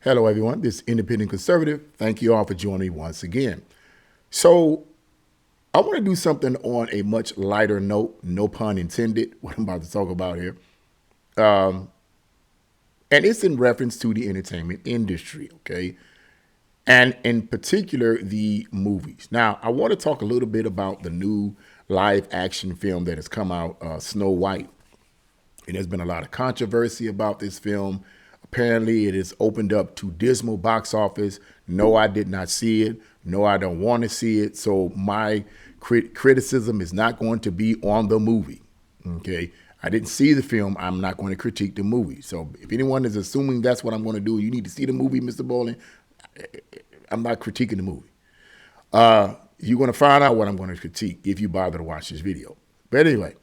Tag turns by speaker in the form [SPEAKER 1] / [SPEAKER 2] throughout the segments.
[SPEAKER 1] Hello, everyone. This is Independent Conservative. Thank you all for joining me once again. So, I want to do something on a much lighter note, no pun intended, what I'm about to talk about here. Um, and it's in reference to the entertainment industry, okay? And in particular, the movies. Now, I want to talk a little bit about the new live action film that has come out, Snow White. And there's been a lot of controversy about this film. Apparently, it has opened up to dismal box office. No, I did not see it. No, I don't want to see it. So my criticism is not going to be on the movie. Okay, I didn't see the film. I'm not going to critique the movie. So if anyone is assuming that's what I'm going to do, you need to see the movie, Mr. Bowling. I'm not critiquing the movie. You're going to find out what I'm going to critique if you bother to watch this video. But anyway,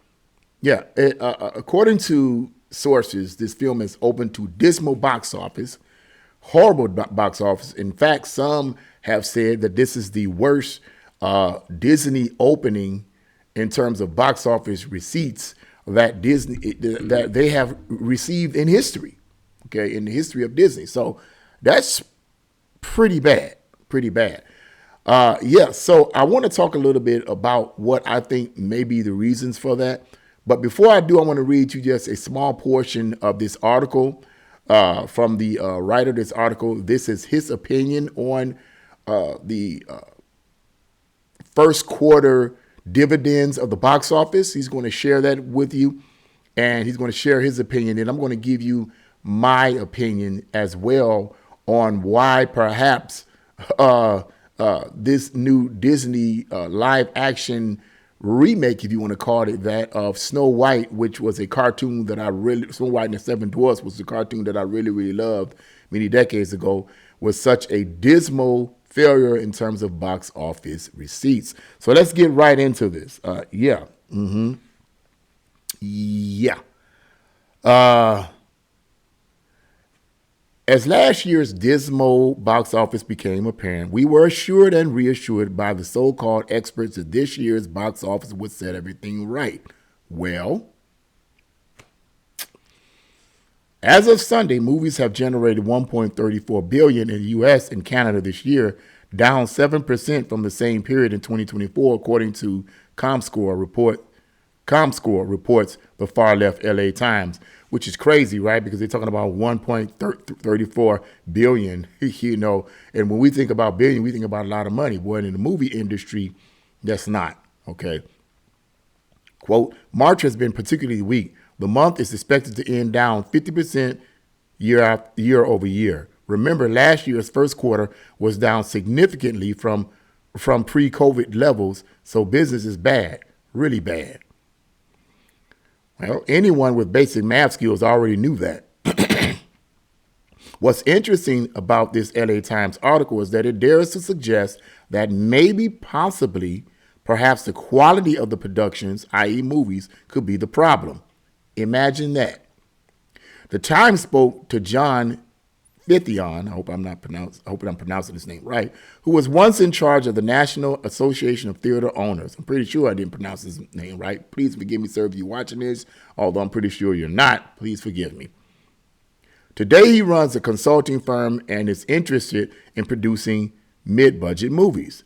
[SPEAKER 1] yeah, according to sources, this film is open to dismal box office, horrible box office. In fact, some have said that this is the worst Disney opening in terms of box office receipts that they have received in history. Okay, in the history of Disney. So that's pretty bad. Pretty bad. Yeah. So I want to talk a little bit about what I think may be the reasons for that. But before I do, I want to read you just a small portion of this article from the writer of this article. This is his opinion on the first quarter dividends of the box office. He's going to share that with you, and he's going to share his opinion. And I'm going to give you my opinion as well on why perhaps this new Disney live action remake, if you want to call it that, of Snow White, which was a cartoon that Snow White and the Seven Dwarfs was a cartoon that I really, really loved many decades ago, was such a dismal failure in terms of box office receipts. So let's get right into this. Yeah. As last year's dismal box office became apparent, we were assured and reassured by the so-called experts that this year's box office would set everything right. Well, as of Sunday, movies have generated $1.34 billion in the U.S. and Canada this year, down 7% from the same period in 2024, according to ComScore reports the far-left LA Times, which is crazy, right? Because they're talking about 1.34 billion, and when we think about billion, we think about a lot of money. Boy, in the movie industry, that's not, okay? Quote, March has been particularly weak. The month is expected to end down 50% year over year. Remember, last year's first quarter was down significantly from pre-COVID levels, so business is bad, really bad. Well, anyone with basic math skills already knew that. What's interesting about this LA Times article is that it dares to suggest that maybe, possibly, perhaps the quality of the productions, i.e. movies, could be the problem. Imagine that. The Times spoke to John Fithian, I hope I'm pronouncing his name right, who was once in charge of the National Association of Theater Owners. I'm pretty sure I didn't pronounce his name right. Please forgive me, sir, if you're watching this, although I'm pretty sure you're not. Please forgive me. Today, he runs a consulting firm and is interested in producing mid-budget movies.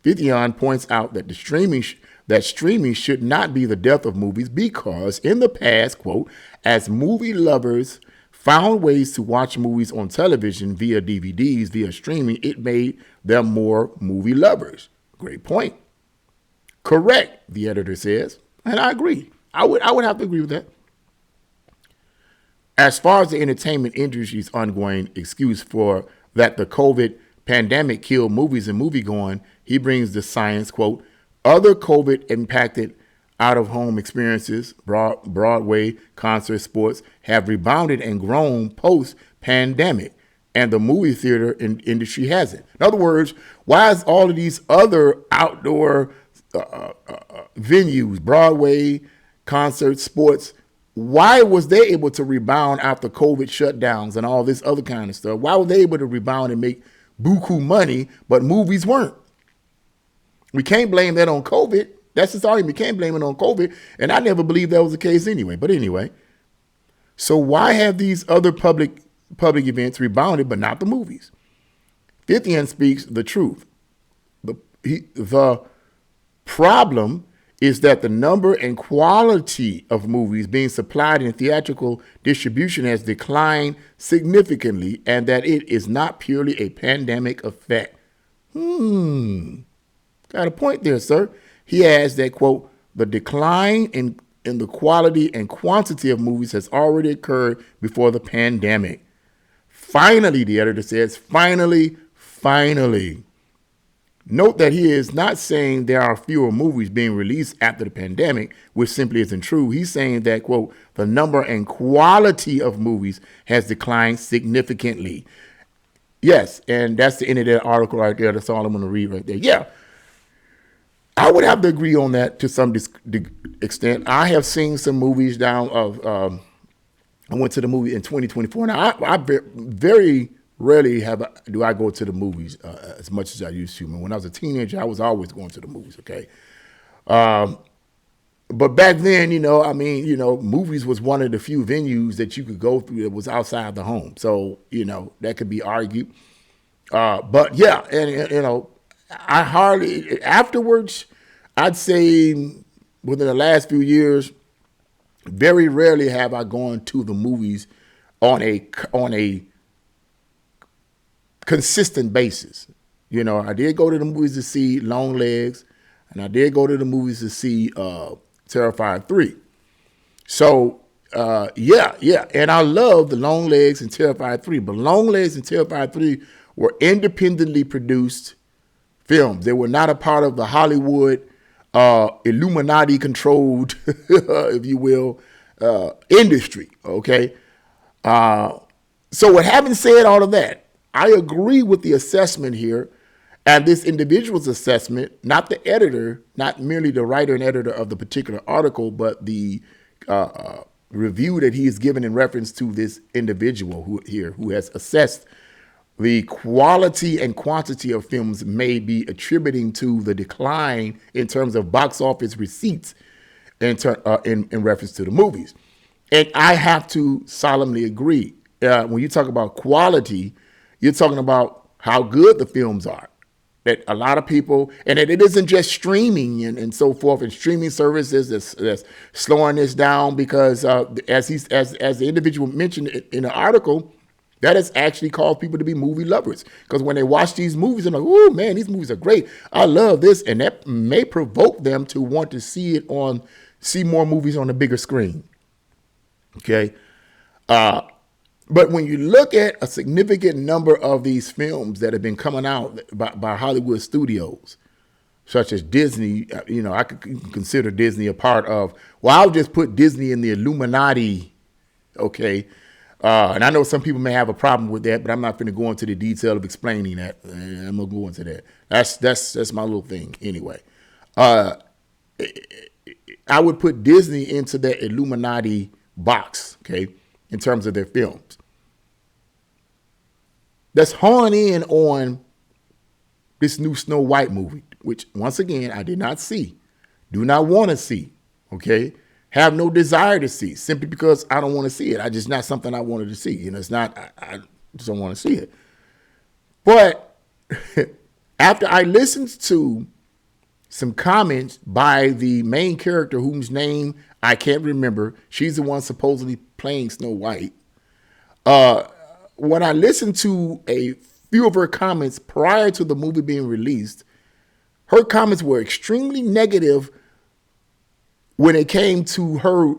[SPEAKER 1] Fithian points out that streaming should not be the death of movies because in the past, quote, as movie lovers found ways to watch movies on television via DVDs, via streaming, it made them more movie lovers. Great point. Correct, the editor says, and I agree. I would have to agree with that. As far as the entertainment industry's ongoing excuse for that the COVID pandemic killed movies and moviegoing, he brings the science, quote, other COVID impacted out-of-home experiences, Broadway, concert, sports, have rebounded and grown post-pandemic, and the movie theater industry hasn't. In other words, why is all of these other outdoor venues, Broadway, concert, sports, why was they able to rebound after COVID shutdowns and all this other kind of stuff? Why were they able to rebound and make buku money, but movies weren't? We can't blame that on COVID. That's his argument. We can't blame it on COVID. And I never believed that was the case anyway. But anyway, so why have these other public public events rebounded, but not the movies. 50th speaks the truth. The problem is that the number and quality of movies being supplied in theatrical distribution has declined significantly, and that it is not purely a pandemic effect. Got a point there, sir. He adds that, quote, the decline in the quality and quantity of movies has already occurred before the pandemic. Finally, the editor says, finally. Note that he is not saying there are fewer movies being released after the pandemic, which simply isn't true. He's saying that, quote, the number and quality of movies has declined significantly. Yes, and that's the end of that article right there. That's all I'm going to read right there. Yeah, I would have to agree on that to some extent. I have seen some movies down of, I went to the movie in 2024. Now, I very rarely do I go to the movies as much as I used to. When I was a teenager, I was always going to the movies, okay? But back then, movies was one of the few venues that you could go through that was outside the home. So, that could be argued. But yeah, and, I hardly, afterwards, I'd say within the last few years, very rarely have I gone to the movies on a consistent basis. I did go to the movies to see Long Legs, and I did go to the movies to see Terrifier 3. So, yeah. And I love the Long Legs and Terrifier 3. But Long Legs and Terrifier 3 were independently produced films. They were not a part of the Hollywood Illuminati-controlled, if you will, industry, okay? So with having said all of that, I agree with the assessment here, and this individual's assessment, not the editor, not merely the writer and editor of the particular article, but the review that he is given in reference to this individual who has assessed the quality and quantity of films may be attributing to the decline in terms of box office receipts in reference to the movies. And I have to solemnly agree. When you talk about quality, you're talking about how good the films are. That a lot of people, and it isn't just streaming and so forth, and streaming services that's slowing this down because as the individual mentioned in the article, that has actually caused people to be movie lovers. Because when they watch these movies, they're like, oh man, these movies are great. I love this. And that may provoke them to want to see more movies on a bigger screen. Okay. But when you look at a significant number of these films that have been coming out by Hollywood studios, such as Disney, I could consider Disney a part of, I'll just put Disney in the Illuminati, okay? And I know some people may have a problem with that, but I'm not going to go into the detail of explaining that. I'm going to go into that. That's my little thing anyway. I would put Disney into that Illuminati box, okay, in terms of their films. Let's hone in on this new Snow White movie, which, once again, I did not see, do not want to see, okay? Have no desire to see, simply because I don't want to see it. I just not something I wanted to see. It's not, I just don't want to see it. But after I listened to some comments by the main character whose name I can't remember, she's the one supposedly playing Snow White. When I listened to a few of her comments prior to the movie being released, her comments were extremely negative when it came to her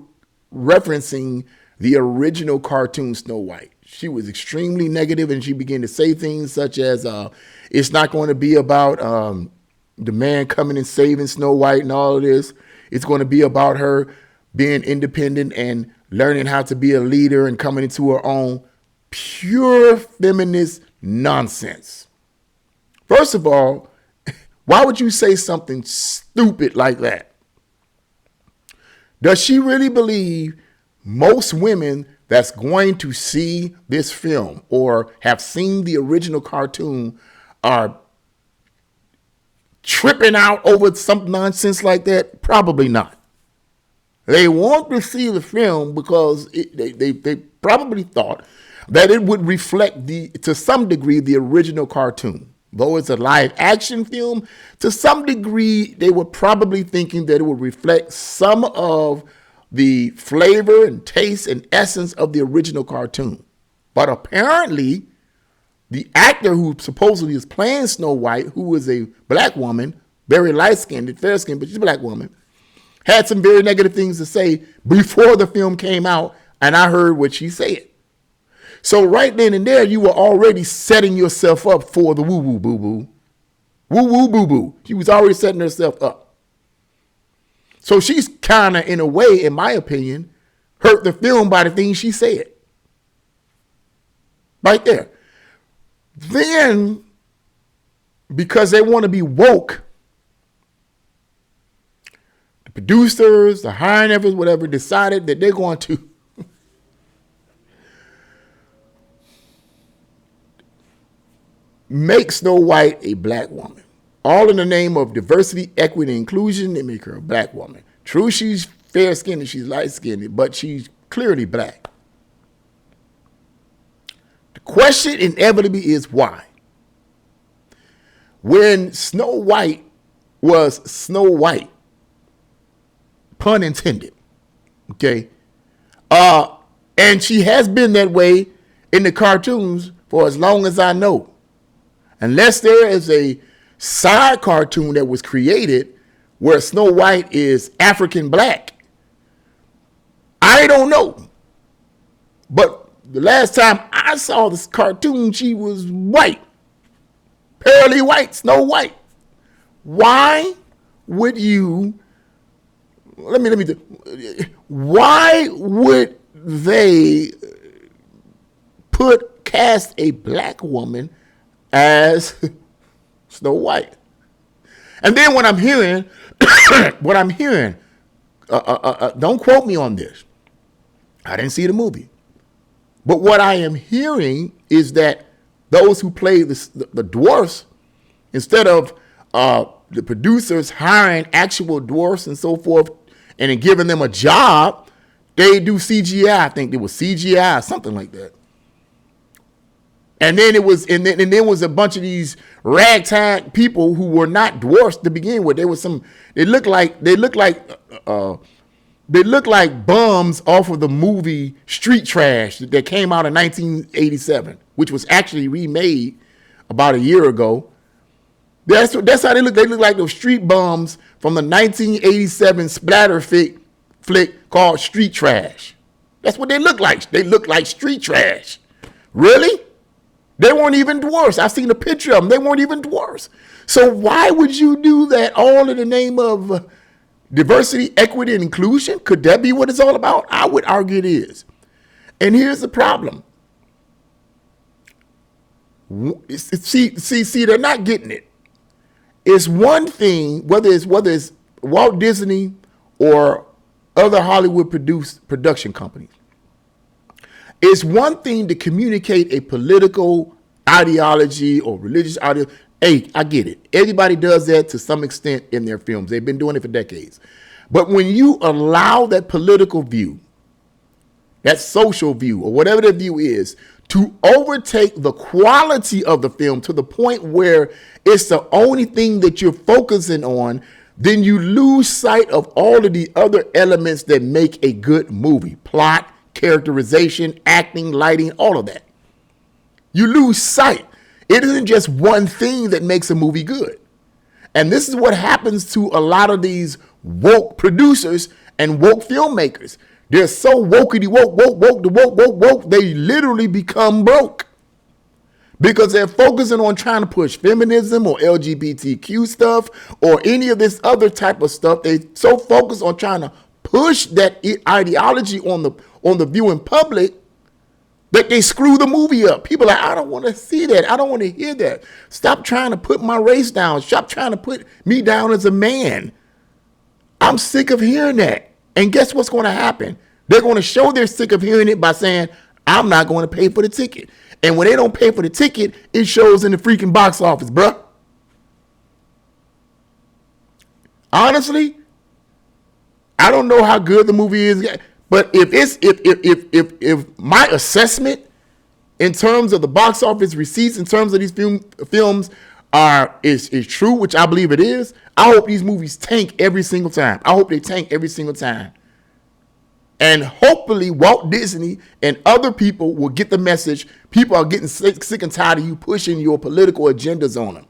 [SPEAKER 1] referencing the original cartoon Snow White. She was extremely negative, and she began to say things such as, it's not going to be about the man coming and saving Snow White and all of this. It's going to be about her being independent and learning how to be a leader and coming into her own. Pure feminist nonsense. First of all, why would you say something stupid like that? Does she really believe most women that's going to see this film or have seen the original cartoon are tripping out over some nonsense like that? Probably not. They want to see the film because they probably thought, that it would reflect to some degree, the original cartoon. Though it's a live action film, to some degree, they were probably thinking that it would reflect some of the flavor and taste and essence of the original cartoon. But apparently, the actor who supposedly is playing Snow White, who is a black woman, very light-skinned, fair-skinned, but she's a black woman, had some very negative things to say before the film came out, and I heard what she said. So right then and there, you were already setting yourself up for the woo-woo boo-boo. Woo-woo boo-boo. She was already setting herself up. So she's kind of, in a way, in my opinion, hurt the film by the things she said. Right there. Then, because they want to be woke, the producers, the hiring efforts, whatever, decided that they're going to make Snow White a black woman. All in the name of diversity, equity, and inclusion, they make her a black woman. True, she's fair-skinned and she's light-skinned, but she's clearly black. The question inevitably is why? When Snow White was Snow White, pun intended, okay? And she has been that way in the cartoons for as long as I know. Unless there is a side cartoon that was created where Snow White is African black, I don't know. But the last time I saw this cartoon, she was white. Pearly white, Snow White. Why would you, why would they cast a black woman as Snow White? And then what I'm hearing, don't quote me on this. I didn't see the movie. But what I am hearing is that those who play the dwarfs, instead of the producers hiring actual dwarfs and so forth and then giving them a job, they do CGI. I think it was CGI, something like that. And then it was, and then was a bunch of these ragtag people who were not dwarfs to begin with. They looked like bums off of the movie Street Trash that came out in 1987, which was actually remade about a year ago. That's how they look. They look like those street bums from the 1987 splatter flick called Street Trash. That's what they look like. They look like street trash. Really? They weren't even dwarfs. I've seen a picture of them. They weren't even dwarfs. So why would you do that all in the name of diversity, equity, and inclusion? Could that be what it's all about? I would argue it is. And here's the problem. See, they're not getting it. It's one thing, whether it's Walt Disney or other Hollywood production companies. It's one thing to communicate a political ideology or religious ideology. Hey, I get it. Everybody does that to some extent in their films. They've been doing it for decades. But when you allow that political view, that social view, or whatever the view is, to overtake the quality of the film to the point where it's the only thing that you're focusing on, then you lose sight of all of the other elements that make a good movie. Plot, characterization, acting, lighting, all of that. You lose sight. It isn't just one thing that makes a movie good. And this is what happens to a lot of these woke producers and woke filmmakers. They're so wokety woke, they literally become broke. Because they're focusing on trying to push feminism or LGBTQ stuff or any of this other type of stuff. They so focused on trying to push that ideology on the viewing public that they screw the movie up. People are like, I don't want to see that. I don't want to hear that. Stop trying to put my race down. Stop trying to put me down as a man. I'm sick of hearing that. And guess what's going to happen? They're going to show they're sick of hearing it by saying, I'm not going to pay for the ticket. And when they don't pay for the ticket, it shows in the freaking box office, bruh. Honestly, I don't know how good the movie is, but if my assessment in terms of the box office receipts, in terms of these films is true, which I believe it is, I hope these movies tank every single time. I hope they tank every single time. And hopefully Walt Disney and other people will get the message. People are getting sick and tired of you pushing your political agendas on them.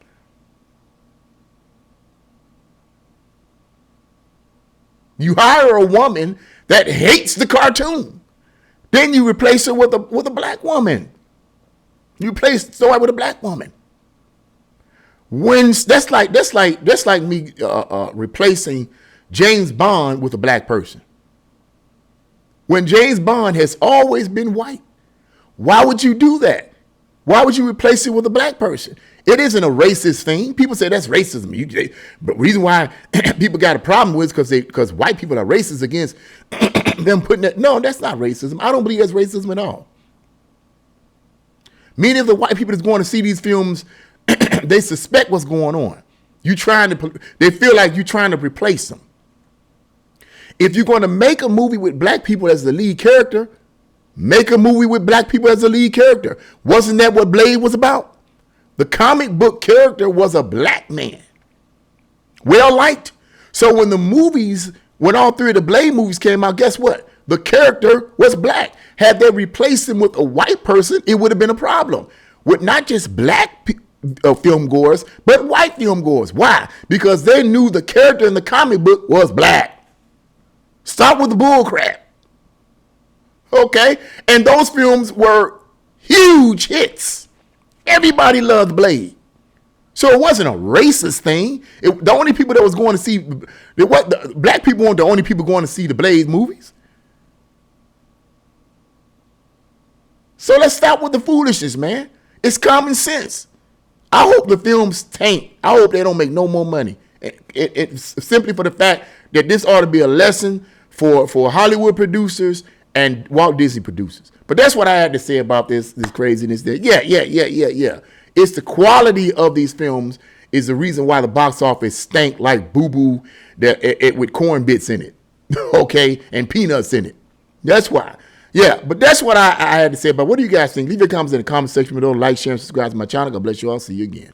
[SPEAKER 1] You hire a woman that hates the cartoon. Then you replace her with a black woman. You replace the story with a black woman. When that's like me replacing James Bond with a black person. When James Bond has always been white. Why would you do that? Why would you replace it with a black person? It isn't a racist thing. People say that's racism. But the reason why people got a problem with is because white people are racist against them putting that. No, that's not racism. I don't believe that's racism at all. Many of the white people that's going to see these films, they suspect what's going on. They feel like you're trying to replace them. If you're going to make a movie with black people as the lead character, make a movie with black people as the lead character. Wasn't that what Blade was about? The comic book character was a black man. Well liked. So when all three of the Blade movies came out, guess what? The character was black. Had they replaced him with a white person, it would have been a problem. With not just black film goers, but white film goers. Why? Because they knew the character in the comic book was black. Stop with the bull crap. Okay? And those films were huge hits. Everybody loved Blade. So it wasn't a racist thing. The only people that was going to see, the black people weren't the only people going to see the Blade movies. So let's stop with the foolishness, man. It's common sense. I hope the films tank. I hope they don't make no more money. It's simply for the fact that this ought to be a lesson for Hollywood producers and Walt Disney producers. But that's what I had to say about this craziness there. Yeah. It's the quality of these films is the reason why the box office stank like boo-boo with corn bits in it, okay, and peanuts in it. That's why. Yeah, but that's what I had to say about. What do you guys think? Leave your comments in the comment section below. Like, share, and subscribe to my channel. God bless you all. See you again.